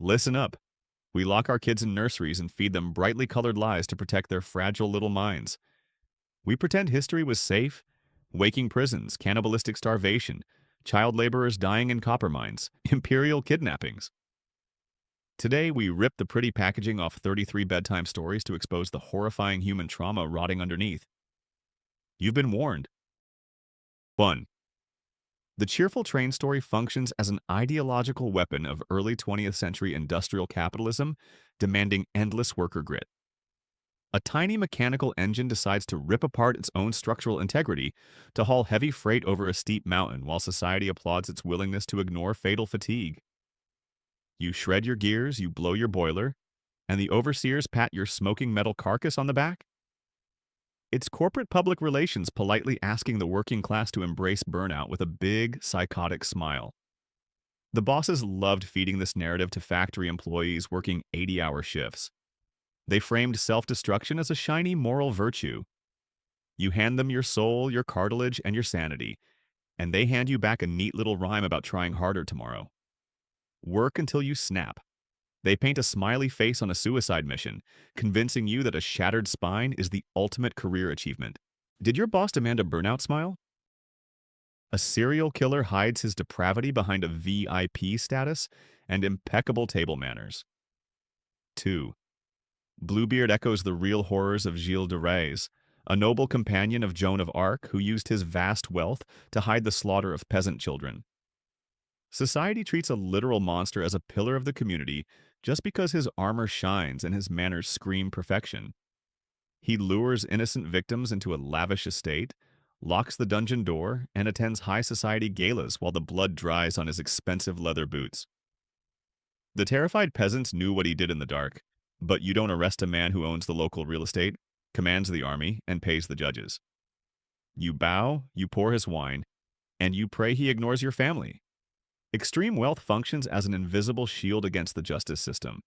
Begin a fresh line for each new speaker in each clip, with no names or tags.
Listen up. We lock our kids in nurseries and feed them brightly colored lies to protect their fragile little minds. We pretend history was safe, waking prisons, cannibalistic starvation, child laborers dying in copper mines, imperial kidnappings. Today, we rip the pretty packaging off 33 bedtime stories to expose the horrifying human trauma rotting underneath. You've been warned. 1. The cheerful train story functions as an ideological weapon of early 20th century industrial capitalism, demanding endless worker grit. A tiny mechanical engine decides to rip apart its own structural integrity to haul heavy freight over a steep mountain while society applauds its willingness to ignore fatal fatigue. You shred your gears, you blow your boiler, and the overseers pat your smoking metal carcass on the back? It's corporate public relations politely asking the working class to embrace burnout with a big, psychotic smile. The bosses loved feeding this narrative to factory employees working 80-hour shifts. They framed self-destruction as a shiny moral virtue. You hand them your soul, your cartilage, and your sanity, and they hand you back a neat little rhyme about trying harder tomorrow. Work until you snap. They paint a smiley face on a suicide mission, convincing you that a shattered spine is the ultimate career achievement. Did your boss demand a burnout smile? A serial killer hides his depravity behind a VIP status and impeccable table manners. 2. Bluebeard echoes the real horrors of Gilles de Rais, a noble companion of Joan of Arc who used his vast wealth to hide the slaughter of peasant children. Society treats a literal monster as a pillar of the community just because his armor shines and his manners scream perfection. He lures innocent victims into a lavish estate, locks the dungeon door, and attends high society galas while the blood dries on his expensive leather boots. The terrified peasants knew what he did in the dark, but you don't arrest a man who owns the local real estate, commands the army, and pays the judges. You bow, you pour his wine, and you pray he ignores your family. Extreme wealth functions as an invisible shield against the justice system.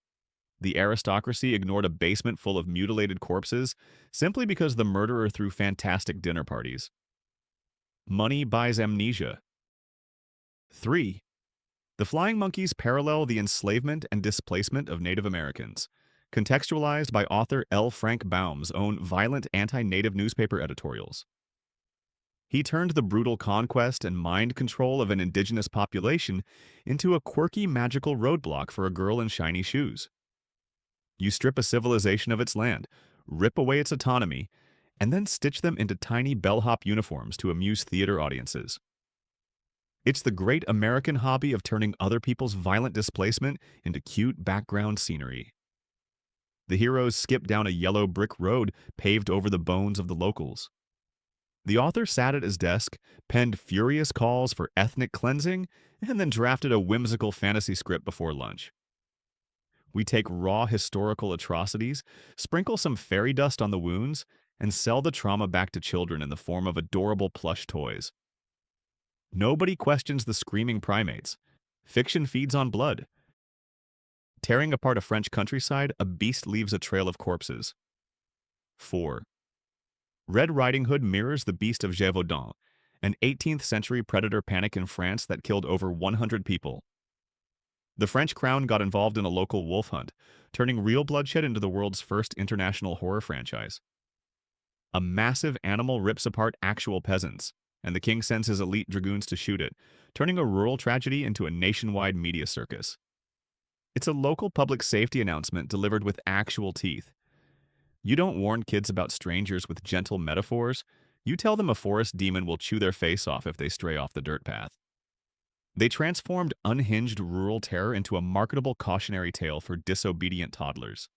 The aristocracy ignored a basement full of mutilated corpses simply because the murderer threw fantastic dinner parties. Money buys amnesia. 3. The Flying Monkeys parallel the enslavement and displacement of Native Americans, contextualized by author L. Frank Baum's own violent anti-Native newspaper editorials. He turned the brutal conquest and mind control of an indigenous population into a quirky magical roadblock for a girl in shiny shoes. You strip a civilization of its land, rip away its autonomy, and then stitch them into tiny bellhop uniforms to amuse theater audiences. It's the great American hobby of turning other people's violent displacement into cute background scenery. The heroes skip down a yellow brick road paved over the bones of the locals. The author sat at his desk, penned furious calls for ethnic cleansing, and then drafted a whimsical fantasy script before lunch. We take raw historical atrocities, sprinkle some fairy dust on the wounds, and sell the trauma back to children in the form of adorable plush toys. Nobody questions the screaming primates. Fiction feeds on blood. Tearing apart a French countryside, a beast leaves a trail of corpses. 4. Red Riding Hood mirrors the Beast of Gévaudan, an 18th century predator panic in France that killed over 100 people. The French crown got involved in a local wolf hunt, turning real bloodshed into the world's first international horror franchise. A massive animal rips apart actual peasants, and the king sends his elite dragoons to shoot it, turning a rural tragedy into a nationwide media circus. It's a local public safety announcement delivered with actual teeth. You don't warn kids about strangers with gentle metaphors. You tell them a forest demon will chew their face off if they stray off the dirt path. They transformed unhinged rural terror into a marketable cautionary tale for disobedient toddlers.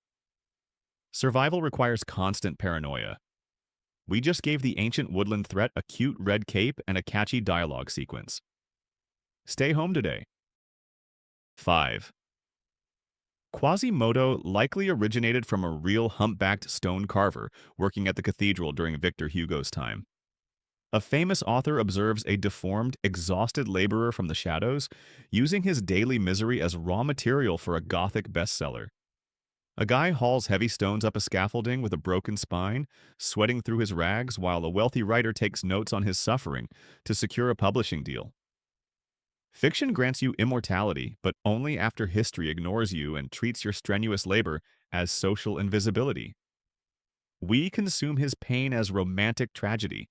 Survival requires constant paranoia. We just gave the ancient woodland threat a cute red cape and a catchy dialogue sequence. Stay home today. 5. Quasimodo likely originated from a real humpbacked stone carver working at the cathedral during Victor Hugo's time. A famous author observes a deformed, exhausted laborer from the shadows using his daily misery as raw material for a Gothic bestseller. A guy hauls heavy stones up a scaffolding with a broken spine, sweating through his rags while a wealthy writer takes notes on his suffering to secure a publishing deal. Fiction grants you immortality, but only after history ignores you and treats your strenuous labor as social invisibility. We consume his pain as romantic tragedy.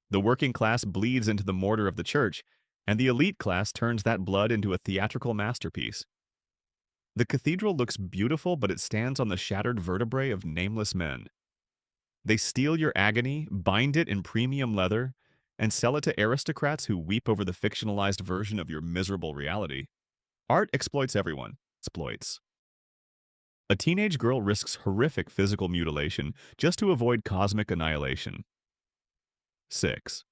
The working class bleeds into the mortar of the church, and the elite class turns that blood into a theatrical masterpiece. The cathedral looks beautiful, but it stands on the shattered vertebrae of nameless men. They steal your agony, bind it in premium leather, and sell it to aristocrats who weep over the fictionalized version of your miserable reality. Art exploits everyone. Exploits. A teenage girl risks horrific physical mutilation just to avoid cosmic annihilation. 6.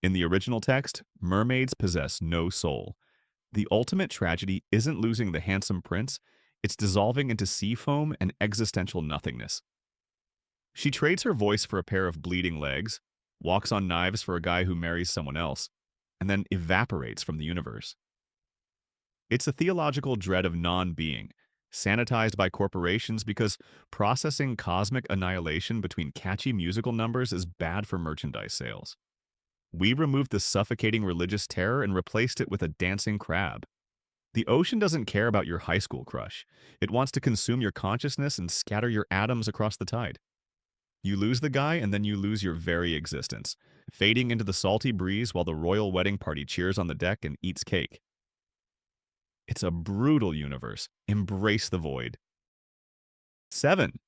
In the original text, mermaids possess no soul. The ultimate tragedy isn't losing the handsome prince, it's dissolving into sea foam and existential nothingness. She trades her voice for a pair of bleeding legs, walks on knives for a guy who marries someone else, and then evaporates from the universe. It's a theological dread of non-being, sanitized by corporations because processing cosmic annihilation between catchy musical numbers is bad for merchandise sales. We removed the suffocating religious terror and replaced it with a dancing crab. The ocean doesn't care about your high school crush. It wants to consume your consciousness and scatter your atoms across the tide. You lose the guy, and then you lose your very existence, fading into the salty breeze while the royal wedding party cheers on the deck and eats cake. It's a brutal universe. Embrace the void. 7.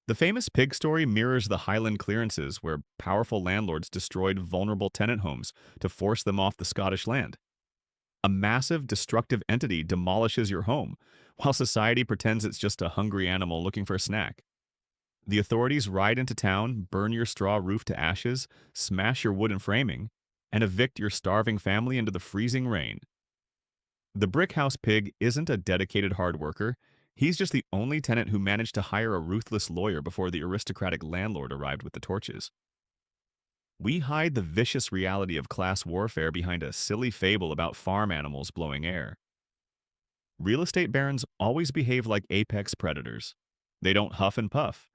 The famous pig story mirrors the Highland clearances where powerful landlords destroyed vulnerable tenant homes to force them off the Scottish land. A massive, destructive entity demolishes your home, while society pretends it's just a hungry animal looking for a snack. The authorities ride into town, burn your straw roof to ashes, smash your wooden framing, and evict your starving family into the freezing rain. The brick house pig isn't a dedicated hard worker. He's just the only tenant who managed to hire a ruthless lawyer before the aristocratic landlord arrived with the torches. We hide the vicious reality of class warfare behind a silly fable about farm animals blowing air. Real estate barons always behave like apex predators. They don't huff and puff.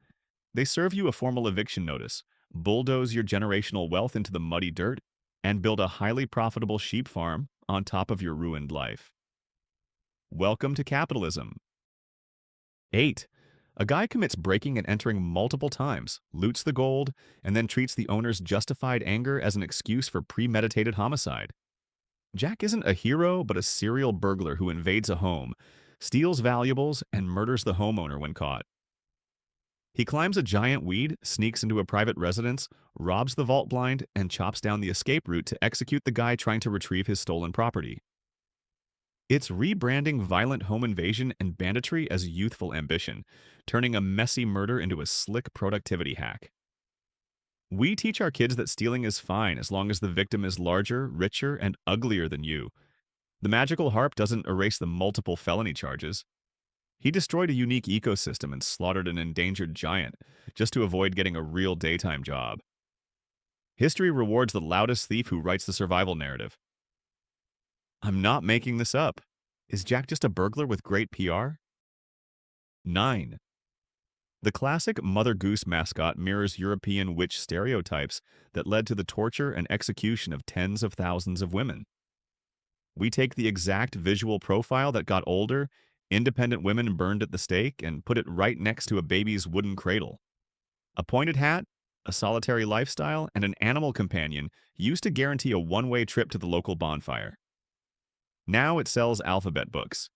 They serve you a formal eviction notice, bulldoze your generational wealth into the muddy dirt, and build a highly profitable sheep farm on top of your ruined life. Welcome to capitalism. 8. A guy commits breaking and entering multiple times, loots the gold, and then treats the owner's justified anger as an excuse for premeditated homicide. Jack isn't a hero, but a serial burglar who invades a home, steals valuables, and murders the homeowner when caught. He climbs a giant weed, sneaks into a private residence, robs the vault blind, and chops down the escape route to execute the guy trying to retrieve his stolen property. It's rebranding violent home invasion and banditry as youthful ambition, turning a messy murder into a slick productivity hack. We teach our kids that stealing is fine as long as the victim is larger, richer, and uglier than you. The magical harp doesn't erase the multiple felony charges. He destroyed a unique ecosystem and slaughtered an endangered giant just to avoid getting a real daytime job. History rewards the loudest thief who writes the survival narrative. I'm not making this up. Is Jack just a burglar with great PR? 9. The classic Mother Goose mascot mirrors European witch stereotypes that led to the torture and execution of tens of thousands of women. We take the exact visual profile that got older, independent women burned at the stake, and put it right next to a baby's wooden cradle. A pointed hat, a solitary lifestyle, and an animal companion used to guarantee a one-way trip to the local bonfire. Now it sells alphabet books.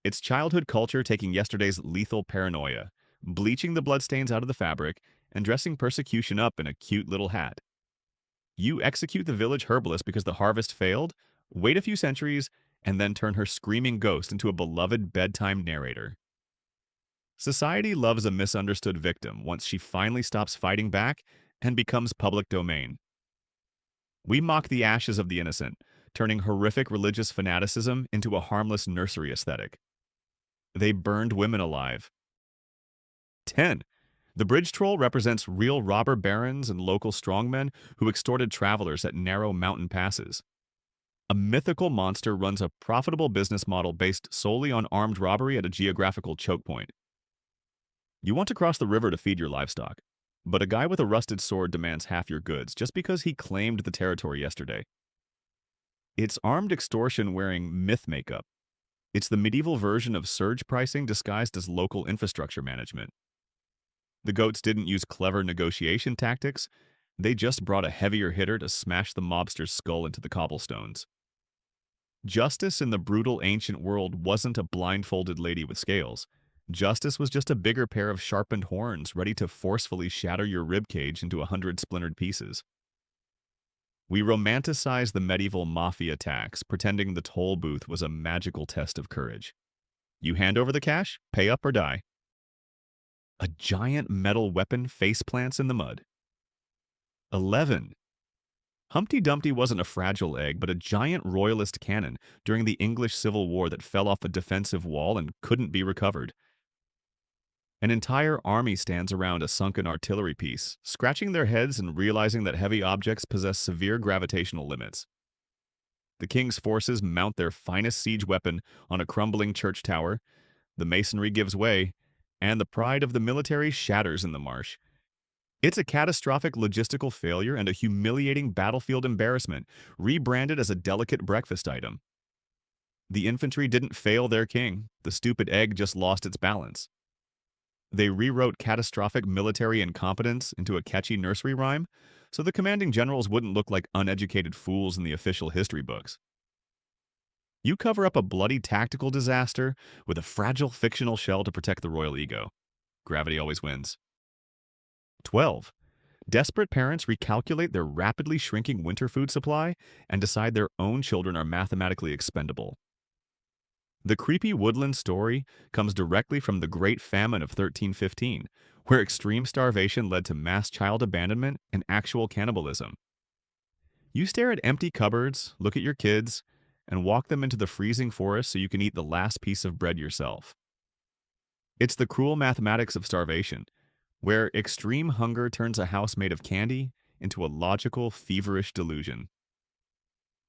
It's childhood culture taking yesterday's lethal paranoia, bleaching the bloodstains out of the fabric, and dressing persecution up in a cute little hat. You execute the village herbalist because the harvest failed, wait a few centuries, and then turn her screaming ghost into a beloved bedtime narrator. Society loves a misunderstood victim once she finally stops fighting back and becomes public domain. We mock the ashes of the innocent, turning horrific religious fanaticism into a harmless nursery aesthetic. They burned women alive. 10. The bridge troll represents real robber barons and local strongmen who extorted travelers at narrow mountain passes. A mythical monster runs a profitable business model based solely on armed robbery at a geographical choke point. You want to cross the river to feed your livestock, but a guy with a rusted sword demands half your goods just because he claimed the territory yesterday. It's armed extortion wearing myth makeup. It's the medieval version of surge pricing disguised as local infrastructure management. The goats didn't use clever negotiation tactics, they just brought a heavier hitter to smash the mobster's skull into the cobblestones. Justice in the brutal ancient world wasn't a blindfolded lady with scales. Justice was just a bigger pair of sharpened horns ready to forcefully shatter your ribcage into 100 splintered pieces. We romanticize the medieval mafia tax, pretending the toll booth was a magical test of courage. You hand over the cash, pay up or die. A giant metal weapon face plants in the mud. 11. Humpty Dumpty wasn't a fragile egg, but a giant royalist cannon during the English Civil War that fell off a defensive wall and couldn't be recovered. An entire army stands around a sunken artillery piece, scratching their heads and realizing that heavy objects possess severe gravitational limits. The king's forces mount their finest siege weapon on a crumbling church tower, the masonry gives way, and the pride of the military shatters in the marsh. It's a catastrophic logistical failure and a humiliating battlefield embarrassment, rebranded as a delicate breakfast item. The infantry didn't fail their king, the stupid egg just lost its balance. They rewrote catastrophic military incompetence into a catchy nursery rhyme, so the commanding generals wouldn't look like uneducated fools in the official history books. You cover up a bloody tactical disaster with a fragile fictional shell to protect the royal ego. Gravity always wins. 12. Desperate parents recalculate their rapidly shrinking winter food supply and decide their own children are mathematically expendable. The creepy woodland story comes directly from the Great Famine of 1315, where extreme starvation led to mass child abandonment and actual cannibalism. You stare at empty cupboards, look at your kids, and walk them into the freezing forest so you can eat the last piece of bread yourself. It's the cruel mathematics of starvation, where extreme hunger turns a house made of candy into a logical, feverish delusion.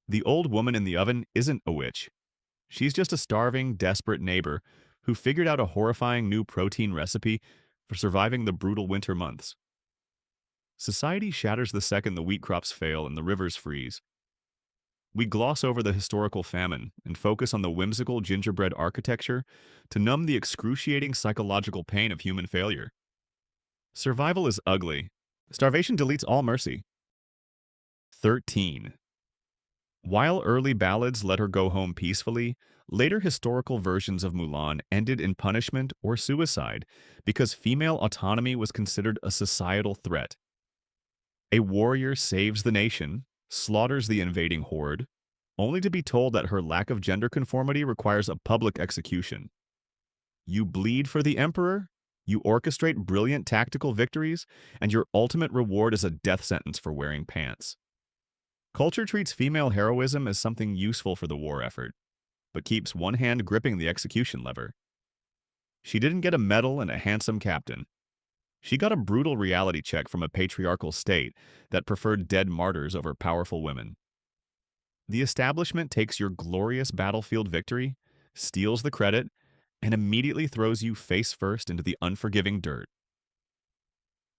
The old woman in the oven isn't a witch. She's just a starving, desperate neighbor who figured out a horrifying new protein recipe for surviving the brutal winter months. Society shatters the second the wheat crops fail and the rivers freeze. We gloss over the historical famine and focus on the whimsical gingerbread architecture to numb the excruciating psychological pain of human failure. Survival is ugly. Starvation deletes all mercy. 13. While early ballads let her go home peacefully, later historical versions of Mulan ended in punishment or suicide because female autonomy was considered a societal threat. A warrior saves the nation, slaughters the invading horde, only to be told that her lack of gender conformity requires a public execution. You bleed for the emperor, you orchestrate brilliant tactical victories, and your ultimate reward is a death sentence for wearing pants. Culture treats female heroism as something useful for the war effort, but keeps one hand gripping the execution lever. She didn't get a medal and a handsome captain. She got a brutal reality check from a patriarchal state that preferred dead martyrs over powerful women. The establishment takes your glorious battlefield victory, steals the credit, and immediately throws you face first into the unforgiving dirt.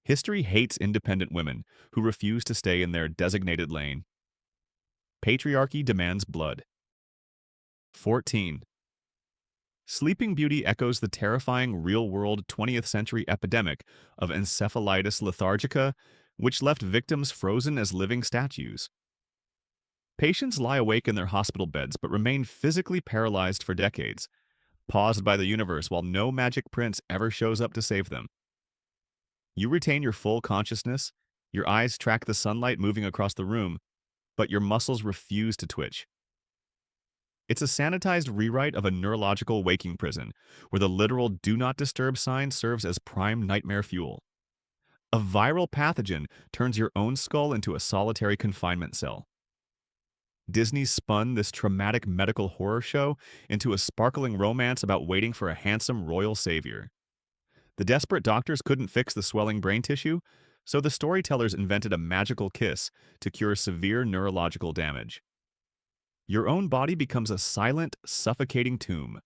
History hates independent women who refuse to stay in their designated lane. Patriarchy demands blood. 14. Sleeping Beauty echoes the terrifying real-world 20th century epidemic of encephalitis lethargica, which left victims frozen as living statues. Patients lie awake in their hospital beds but remain physically paralyzed for decades, paused by the universe while no magic prince ever shows up to save them. You retain your full consciousness, your eyes track the sunlight moving across the room, but your muscles refuse to twitch. It's a sanitized rewrite of a neurological waking prison, where the literal "do not disturb" sign serves as prime nightmare fuel. A viral pathogen turns your own skull into a solitary confinement cell. Disney spun this traumatic medical horror show into a sparkling romance about waiting for a handsome royal savior. The desperate doctors couldn't fix the swelling brain tissue, so the storytellers invented a magical kiss to cure severe neurological damage. Your own body becomes a silent, suffocating tomb.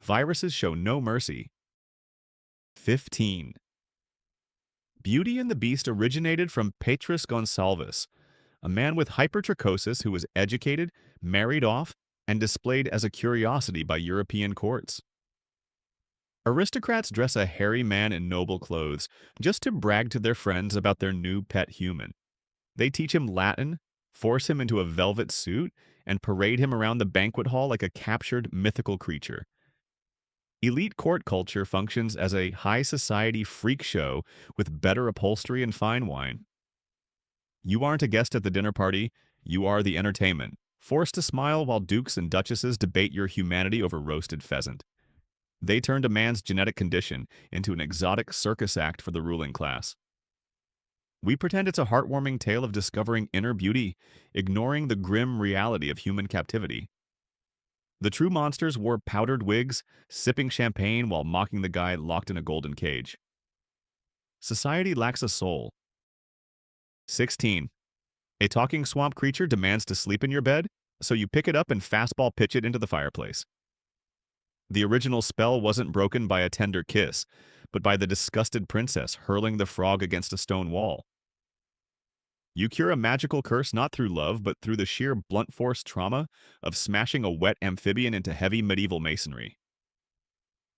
Viruses show no mercy. 15. Beauty and the Beast originated from Petrus Gonçalves, a man with hypertrichosis who was educated married off, and displayed as a curiosity by European courts. Aristocrats dress a hairy man in noble clothes just to brag to their friends about their new pet human. They teach him Latin, force him into a velvet suit, and parade him around the banquet hall like a captured mythical creature. Elite court culture functions as a high society freak show with better upholstery and fine wine. You aren't a guest at the dinner party, you are the entertainment, forced to smile while dukes and duchesses debate your humanity over roasted pheasant. They turned a man's genetic condition into an exotic circus act for the ruling class. We pretend it's a heartwarming tale of discovering inner beauty, ignoring the grim reality of human captivity. The true monsters wore powdered wigs, sipping champagne while mocking the guy locked in a golden cage. Society lacks a soul. 16. A talking swamp creature demands to sleep in your bed, so you pick it up and fastball pitch it into the fireplace. The original spell wasn't broken by a tender kiss, but by the disgusted princess hurling the frog against a stone wall. You cure a magical curse not through love, but through the sheer blunt force trauma of smashing a wet amphibian into heavy medieval masonry.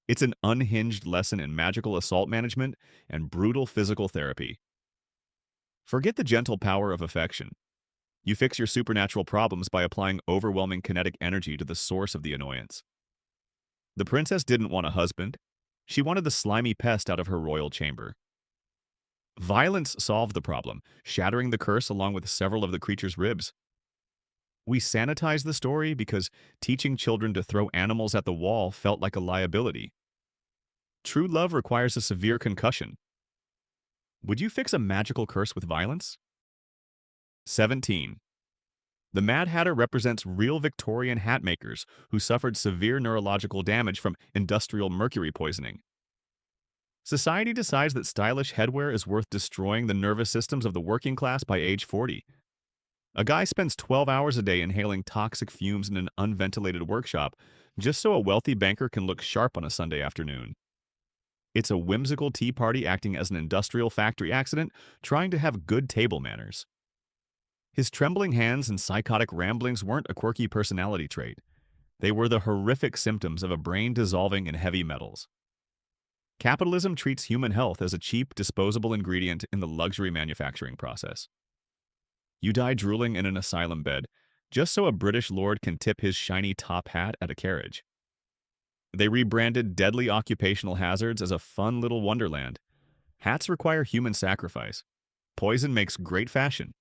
It's an unhinged lesson in magical assault management and brutal physical therapy. Forget the gentle power of affection. You fix your supernatural problems by applying overwhelming kinetic energy to the source of the annoyance. The princess didn't want a husband. She wanted the slimy pest out of her royal chamber. Violence solved the problem, shattering the curse along with several of the creature's ribs. We sanitized the story because teaching children to throw animals at the wall felt like a liability. True love requires a severe concussion. Would you fix a magical curse with violence? 17. The Mad Hatter represents real Victorian hat makers who suffered severe neurological damage from industrial mercury poisoning. Society decides that stylish headwear is worth destroying the nervous systems of the working class by age 40. A guy spends 12 hours a day inhaling toxic fumes in an unventilated workshop just so a wealthy banker can look sharp on a Sunday afternoon. It's a whimsical tea party acting as an industrial factory accident trying to have good table manners. His trembling hands and psychotic ramblings weren't a quirky personality trait. They were the horrific symptoms of a brain dissolving in heavy metals. Capitalism treats human health as a cheap, disposable ingredient in the luxury manufacturing process. You die drooling in an asylum bed, just so a British lord can tip his shiny top hat at a carriage. They rebranded deadly occupational hazards as a fun little wonderland. Hats require human sacrifice. Poison makes great fashion.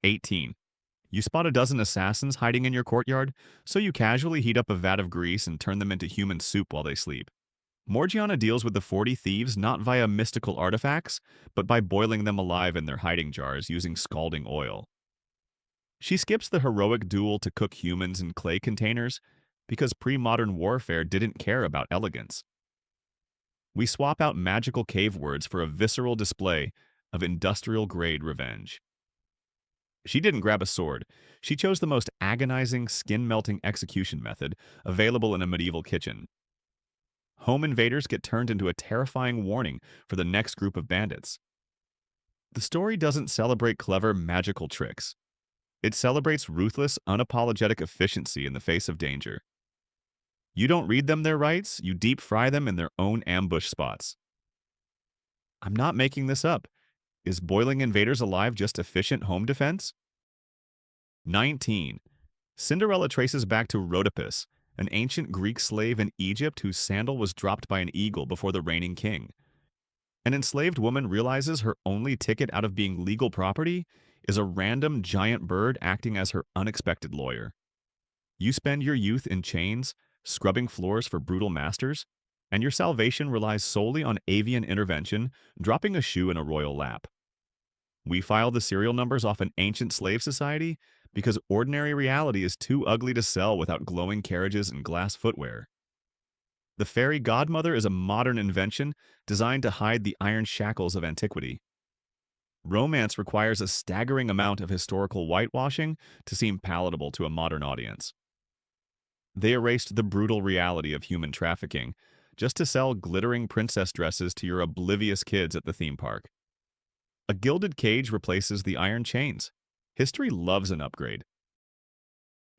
18. You spot a dozen assassins hiding in your courtyard, so you casually heat up a vat of grease and turn them into human soup while they sleep. Morgiana deals with the 40 thieves not via mystical artifacts, but by boiling them alive in their hiding jars using scalding oil. She skips the heroic duel to cook humans in clay containers because pre-modern warfare didn't care about elegance. We swap out magical cave words for a visceral display of industrial-grade revenge. She didn't grab a sword. She chose the most agonizing, skin-melting execution method available in a medieval kitchen. Home invaders get turned into a terrifying warning for the next group of bandits. The story doesn't celebrate clever, magical tricks. It celebrates ruthless, unapologetic efficiency in the face of danger. You don't read them their rights, you deep fry them in their own ambush spots. I'm not making this up. Is boiling invaders alive just efficient home defense? 19. Cinderella traces back to Rhodopis, an ancient Greek slave in Egypt whose sandal was dropped by an eagle before the reigning king. An enslaved woman realizes her only ticket out of being legal property is a random giant bird acting as her unexpected lawyer. You spend your youth in chains, scrubbing floors for brutal masters, and your salvation relies solely on avian intervention, dropping a shoe in a royal lap. We file the serial numbers off an ancient slave society because ordinary reality is too ugly to sell without glowing carriages and glass footwear. The fairy godmother is a modern invention designed to hide the iron shackles of antiquity. Romance requires a staggering amount of historical whitewashing to seem palatable to a modern audience. They erased the brutal reality of human trafficking just to sell glittering princess dresses to your oblivious kids at the theme park. A gilded cage replaces the iron chains. History loves an upgrade.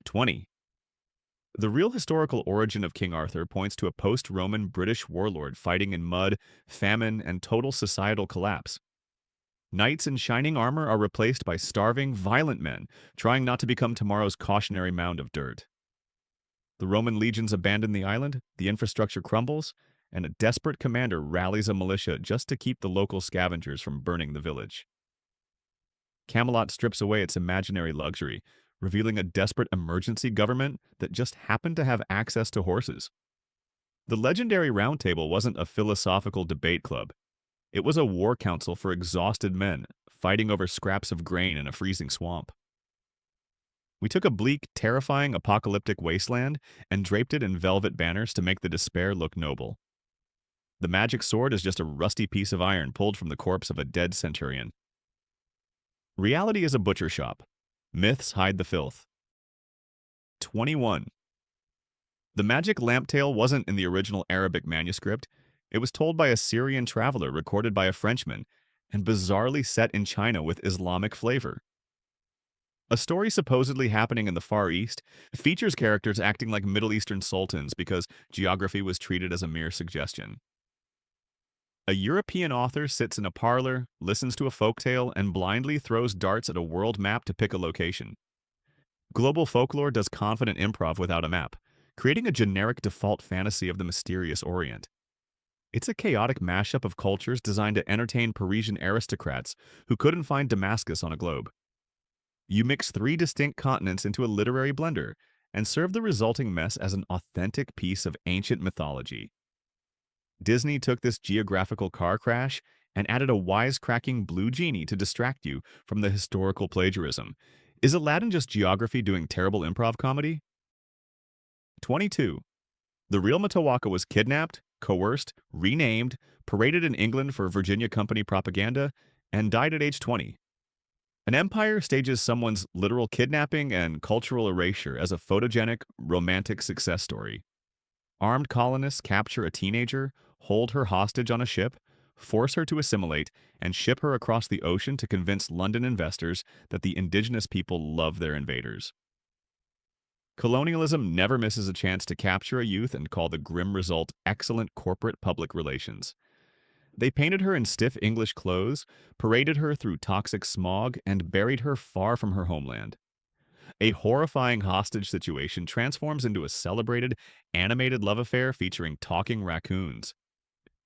20. The real historical origin of King Arthur points to a post-Roman British warlord fighting in mud, famine, and total societal collapse. Knights in shining armor are replaced by starving, violent men, trying not to become tomorrow's cautionary mound of dirt. The Roman legions abandon the island, the infrastructure crumbles, and a desperate commander rallies a militia just to keep the local scavengers from burning the village. Camelot strips away its imaginary luxury, revealing a desperate emergency government that just happened to have access to horses. The legendary Round Table wasn't a philosophical debate club. It was a war council for exhausted men, fighting over scraps of grain in a freezing swamp. We took a bleak, terrifying, apocalyptic wasteland and draped it in velvet banners to make the despair look noble. The magic sword is just a rusty piece of iron pulled from the corpse of a dead centurion. Reality is a butcher shop. Myths hide the filth. 21. The magic lamp tale wasn't in the original Arabic manuscript. It was told by a Syrian traveler recorded by a Frenchman and bizarrely set in China with Islamic flavor. A story supposedly happening in the Far East features characters acting like Middle Eastern sultans because geography was treated as a mere suggestion. A European author sits in a parlor, listens to a folktale, and blindly throws darts at a world map to pick a location. Global folklore does confident improv without a map, creating a generic default fantasy of the mysterious Orient. It's a chaotic mashup of cultures designed to entertain Parisian aristocrats who couldn't find Damascus on a globe. You mix 3 distinct continents into a literary blender and serve the resulting mess as an authentic piece of ancient mythology. Disney took this geographical car crash and added a wisecracking blue genie to distract you from the historical plagiarism. Is Aladdin just geography doing terrible improv comedy? 22. The real Mtawaka was kidnapped, coerced, renamed, paraded in England for Virginia Company propaganda, and died at age 20. An empire stages someone's literal kidnapping and cultural erasure as a photogenic, romantic success story. Armed colonists capture a teenager, hold her hostage on a ship, force her to assimilate, and ship her across the ocean to convince London investors that the indigenous people love their invaders. Colonialism never misses a chance to capture a youth and call the grim result excellent corporate public relations. They painted her in stiff English clothes, paraded her through toxic smog, and buried her far from her homeland. A horrifying hostage situation transforms into a celebrated, animated love affair featuring talking raccoons.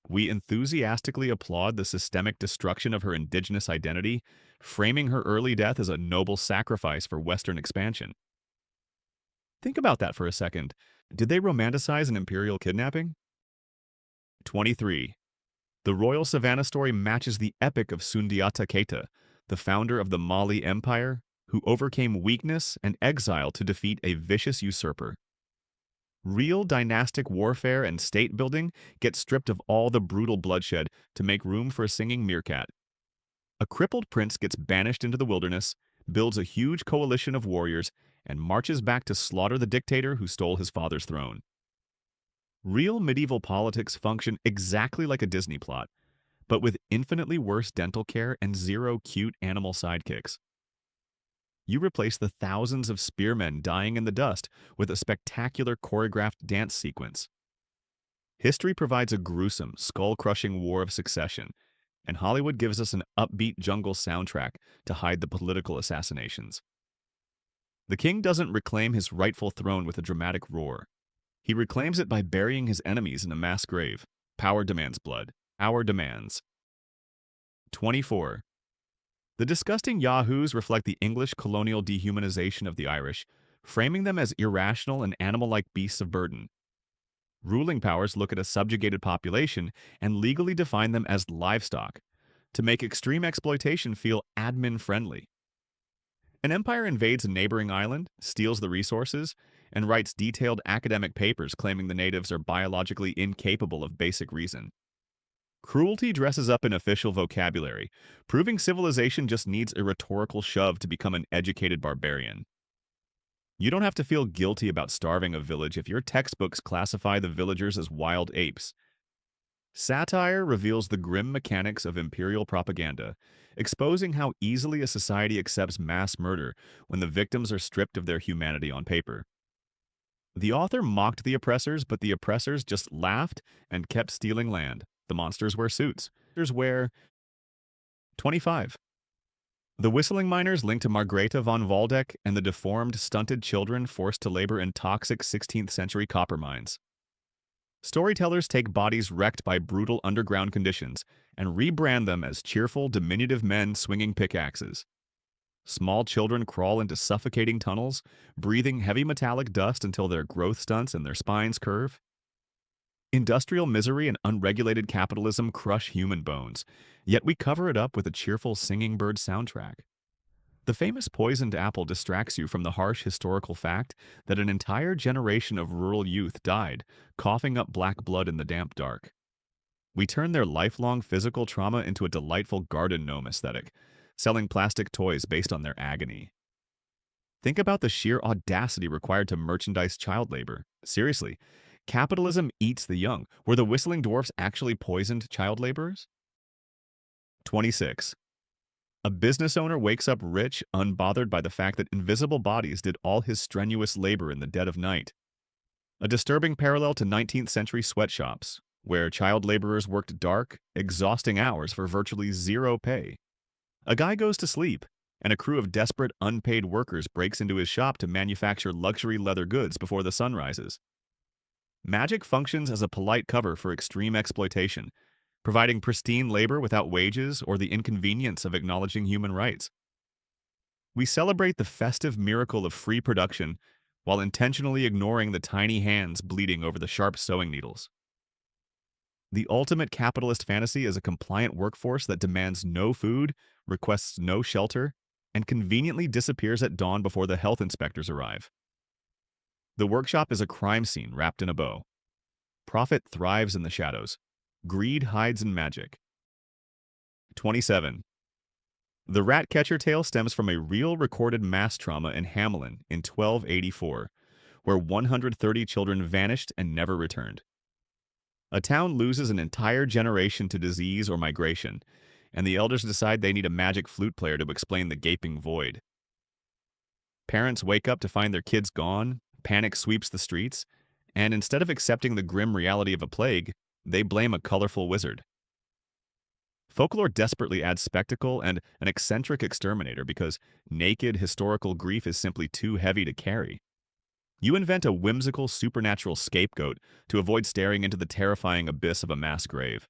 We enthusiastically applaud the systemic destruction of her indigenous identity, framing her early death as a noble sacrifice for Western expansion. Think about that for a second. Did they romanticize an imperial kidnapping? 23. The royal Savannah story matches the epic of Sundiata Keita, the founder of the Mali Empire, who overcame weakness and exile to defeat a vicious usurper. Real dynastic warfare and state building get stripped of all the brutal bloodshed to make room for a singing meerkat. A crippled prince gets banished into the wilderness, builds a huge coalition of warriors, and marches back to slaughter the dictator who stole his father's throne. Real medieval politics function exactly like a Disney plot, but with infinitely worse dental care and 0 cute animal sidekicks. You replace the thousands of spearmen dying in the dust with a spectacular choreographed dance sequence. History provides a gruesome, skull-crushing war of succession, and Hollywood gives us an upbeat jungle soundtrack to hide the political assassinations. The king doesn't reclaim his rightful throne with a dramatic roar. He reclaims it by burying his enemies in a mass grave. Power demands blood. Power demands. 24. The disgusting yahoos reflect the English colonial dehumanization of the Irish, framing them as irrational and animal-like beasts of burden. Ruling powers look at a subjugated population and legally define them as livestock, to make extreme exploitation feel admin-friendly. An empire invades a neighboring island, steals the resources, and writes detailed academic papers claiming the natives are biologically incapable of basic reason. Cruelty dresses up in official vocabulary, proving civilization just needs a rhetorical shove to become an educated barbarian. You don't have to feel guilty about starving a village if your textbooks classify the villagers as wild apes. Satire reveals the grim mechanics of imperial propaganda, exposing how easily a society accepts mass murder when the victims are stripped of their humanity on paper. The author mocked the oppressors, but the oppressors just laughed and kept stealing land. The monsters wear suits. Monsters wear 25. The whistling miners linked to Margrethe von Waldeck and the deformed, stunted children forced to labor in toxic 16th century copper mines. Storytellers take bodies wrecked by brutal underground conditions and rebrand them as cheerful, diminutive men swinging pickaxes. Small children crawl into suffocating tunnels, breathing heavy metallic dust until their growth stunts and their spines curve. Industrial misery and unregulated capitalism crush human bones, yet we cover it up with a cheerful singing bird soundtrack. The famous poisoned apple distracts you from the harsh historical fact that an entire generation of rural youth died, coughing up black blood in the damp dark. We turn their lifelong physical trauma into a delightful garden gnome aesthetic, selling plastic toys based on their agony. Think about the sheer audacity required to merchandise child labor. Seriously, capitalism eats the young. Were the whistling dwarfs actually poisoned child laborers? 26. A business owner wakes up rich, unbothered by the fact that invisible bodies did all his strenuous labor in the dead of night. A disturbing parallel to 19th century sweatshops, where child laborers worked dark, exhausting hours for virtually zero pay. A guy goes to sleep, and a crew of desperate, unpaid workers breaks into his shop to manufacture luxury leather goods before the sun rises. Magic functions as a polite cover for extreme exploitation, providing pristine labor without wages or the inconvenience of acknowledging human rights. We celebrate the festive miracle of free production while intentionally ignoring the tiny hands bleeding over the sharp sewing needles. The ultimate capitalist fantasy is a compliant workforce that demands no food, requests no shelter, and conveniently disappears at dawn before the health inspectors arrive. The workshop is a crime scene wrapped in a bow. Profit thrives in the shadows. Greed hides in magic. 27. The rat catcher tale stems from a real recorded mass trauma in Hamelin in 1284, where 130 children vanished and never returned. A town loses an entire generation to disease or migration, and the elders decide they need a magic flute player to explain the gaping void. Parents wake up to find their kids gone, panic sweeps the streets, and instead of accepting the grim reality of a plague, they blame a colorful wizard. Folklore desperately adds spectacle and an eccentric exterminator because naked historical grief is simply too heavy to carry. You invent a whimsical supernatural scapegoat to avoid staring into the terrifying abyss of a mass grave.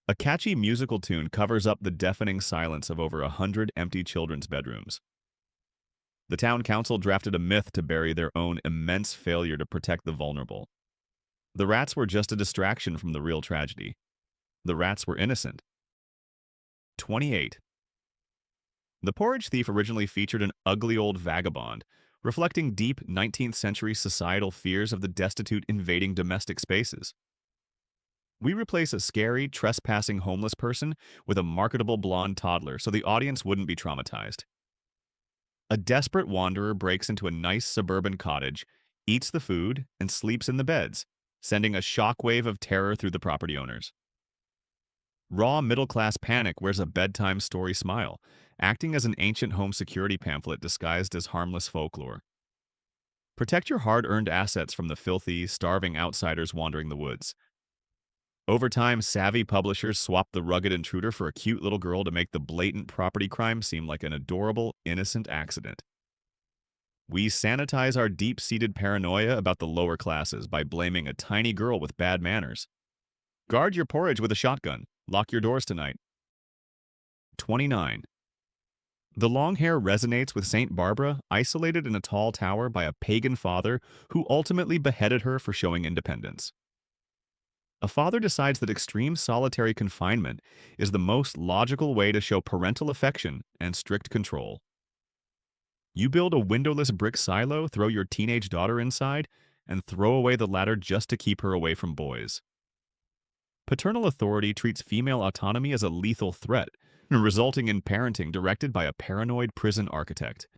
A catchy musical tune covers up the deafening silence of over 100 empty children's bedrooms. The town council drafted a myth to bury their own immense failure to protect the vulnerable. The rats were just a distraction from the real tragedy. The rats were innocent. 28. The Porridge Thief originally featured an ugly old vagabond, reflecting deep 19th century societal fears of the destitute invading domestic spaces. We replace a scary, trespassing homeless person with a marketable blonde toddler so the audience wouldn't be traumatized. A desperate wanderer breaks into a nice suburban cottage, eats the food, and sleeps in the beds, sending a shockwave of terror through the property owners. Raw middle-class panic wears a bedtime story smile, acting as an ancient home security pamphlet disguised as harmless folklore. Protect your hard-earned assets from the filthy, starving outsiders wandering the woods. Over time, savvy publishers swap the rugged intruder for a cute little girl to make the blatant property crime seem like an adorable, innocent accident. We sanitize our deep-seated paranoia about the lower classes by blaming a tiny girl with bad manners. Guard your porridge with a shotgun. Lock your doors tonight. 29. The long hair resonates with Saint Barbara, isolated in a tall tower by a pagan father who ultimately beheaded her for showing independence. A father decides that extreme solitary confinement is the most logical way to show parental affection and strict control. You build a windowless brick silo, throw your teenage daughter inside, and throw away the ladder just to keep her away from boys. Paternal authority treats female autonomy as a lethal threat, resulting in parenting directed by a paranoid prison architect.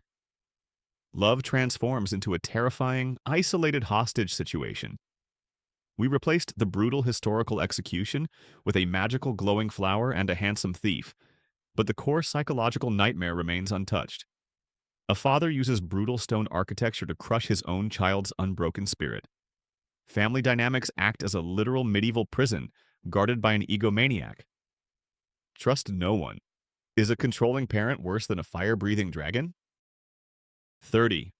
Love transforms into a terrifying, isolated hostage situation. We replaced the brutal historical execution with a magical glowing flower and a handsome thief, but the core psychological nightmare remains untouched. A father uses brutal stone architecture to crush his own child's unbroken spirit. Family dynamics act as a literal medieval prison, guarded by an egomaniac. Trust no one. Is a controlling parent worse than a fire-breathing dragon? 30.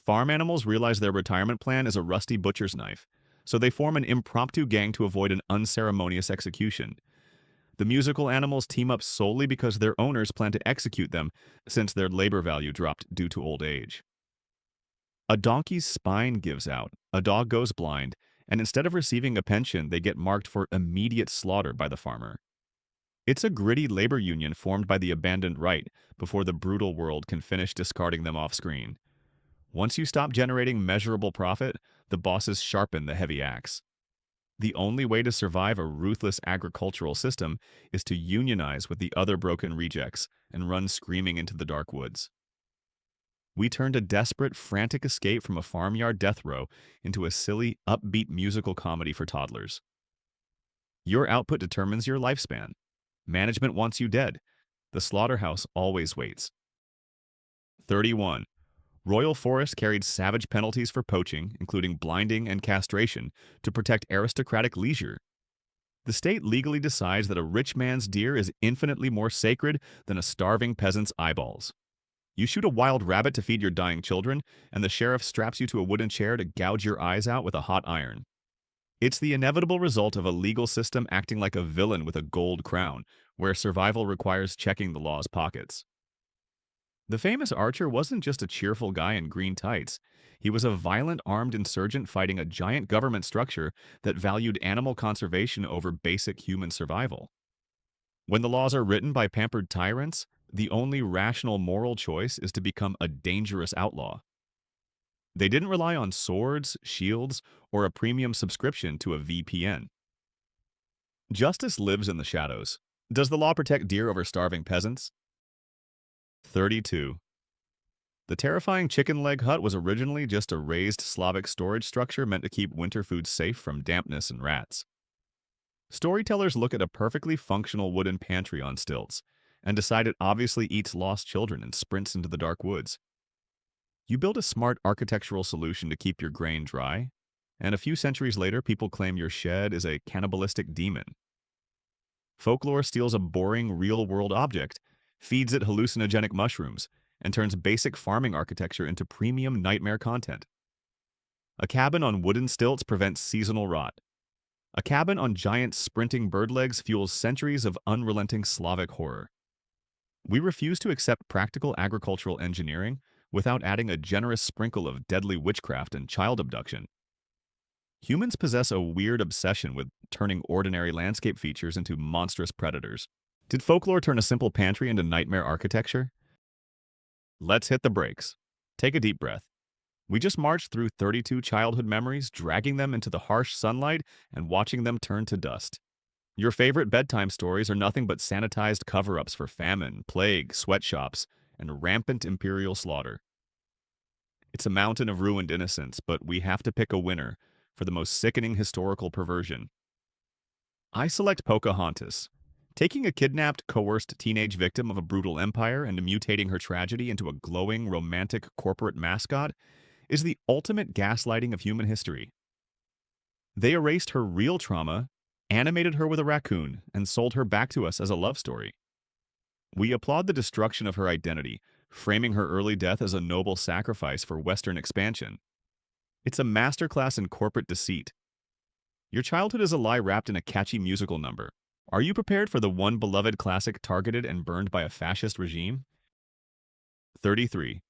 Farm animals realize their retirement plan is a rusty butcher's knife, so they form an impromptu gang to avoid an unceremonious execution. The musical animals team up solely because their owners plan to execute them, since their labor value dropped due to old age. A donkey's spine gives out, a dog goes blind, and instead of receiving a pension, they get marked for immediate slaughter by the farmer. It's a gritty labor union formed by the abandoned right before the brutal world can finish discarding them off screen. Once you stop generating measurable profit, the bosses sharpen the heavy axe. The only way to survive a ruthless agricultural system is to unionize with the other broken rejects and run screaming into the dark woods. We turned a desperate, frantic escape from a farmyard death row into a silly, upbeat musical comedy for toddlers. Your output determines your lifespan. Management wants you dead. The slaughterhouse always waits. 31. Royal Forest carried savage penalties for poaching, including blinding and castration, to protect aristocratic leisure. The state legally decides that a rich man's deer is infinitely more sacred than a starving peasant's eyeballs. You shoot a wild rabbit to feed your dying children, and the sheriff straps you to a wooden chair to gouge your eyes out with a hot iron. It's the inevitable result of a legal system acting like a villain with a gold crown, where survival requires checking the law's pockets. The famous archer wasn't just a cheerful guy in green tights. He was a violent armed insurgent fighting a giant government structure that valued animal conservation over basic human survival. When the laws are written by pampered tyrants, the only rational moral choice is to become a dangerous outlaw. They didn't rely on swords, shields, or a premium subscription to a VPN. Justice lives in the shadows. Does the law protect deer over starving peasants? 32. The terrifying chicken leg hut was originally just a raised Slavic storage structure meant to keep winter food safe from dampness and rats. Storytellers look at a perfectly functional wooden pantry on stilts and decide it obviously eats lost children and sprints into the dark woods. You build a smart architectural solution to keep your grain dry, and a few centuries later people claim your shed is a cannibalistic demon. Folklore steals a boring, real-world object, feeds it hallucinogenic mushrooms, and turns basic farming architecture into premium nightmare content. A cabin on wooden stilts prevents seasonal rot. A cabin on giant sprinting bird legs fuels centuries of unrelenting Slavic horror. We refuse to accept practical agricultural engineering without adding a generous sprinkle of deadly witchcraft and child abduction. Humans possess a weird obsession with turning ordinary landscape features into monstrous predators. Did folklore turn a simple pantry into nightmare architecture? Let's hit the brakes. Take a deep breath. We just marched through 32 childhood memories, dragging them into the harsh sunlight and watching them turn to dust. Your favorite bedtime stories are nothing but sanitized cover-ups for famine, plague, sweatshops, and rampant imperial slaughter. It's a mountain of ruined innocence, but we have to pick a winner for the most sickening historical perversion. I select Pocahontas. Taking a kidnapped, coerced teenage victim of a brutal empire and mutating her tragedy into a glowing, romantic corporate mascot is the ultimate gaslighting of human history. They erased her real trauma, animated her with a raccoon, and sold her back to us as a love story. We applaud the destruction of her identity, framing her early death as a noble sacrifice for Western expansion. It's a masterclass in corporate deceit. Your childhood is a lie wrapped in a catchy musical number. Are you prepared for the one beloved classic targeted and burned by a fascist regime? 33.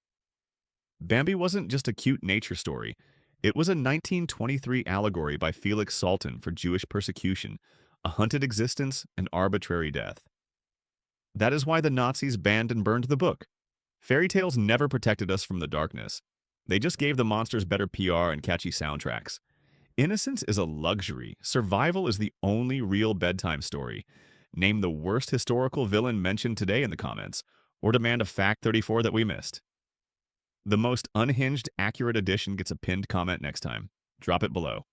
Bambi wasn't just a cute nature story. It was a 1923 allegory by Felix Salten for Jewish persecution, a hunted existence, and arbitrary death. That is why the Nazis banned and burned the book. Fairy tales never protected us from the darkness. They just gave the monsters better PR and catchy soundtracks. Innocence is a luxury. Survival is the only real bedtime story. Name the worst historical villain mentioned today in the comments, or demand a Fact 34 that we missed. The most unhinged, accurate edition gets a pinned comment next time. Drop it below.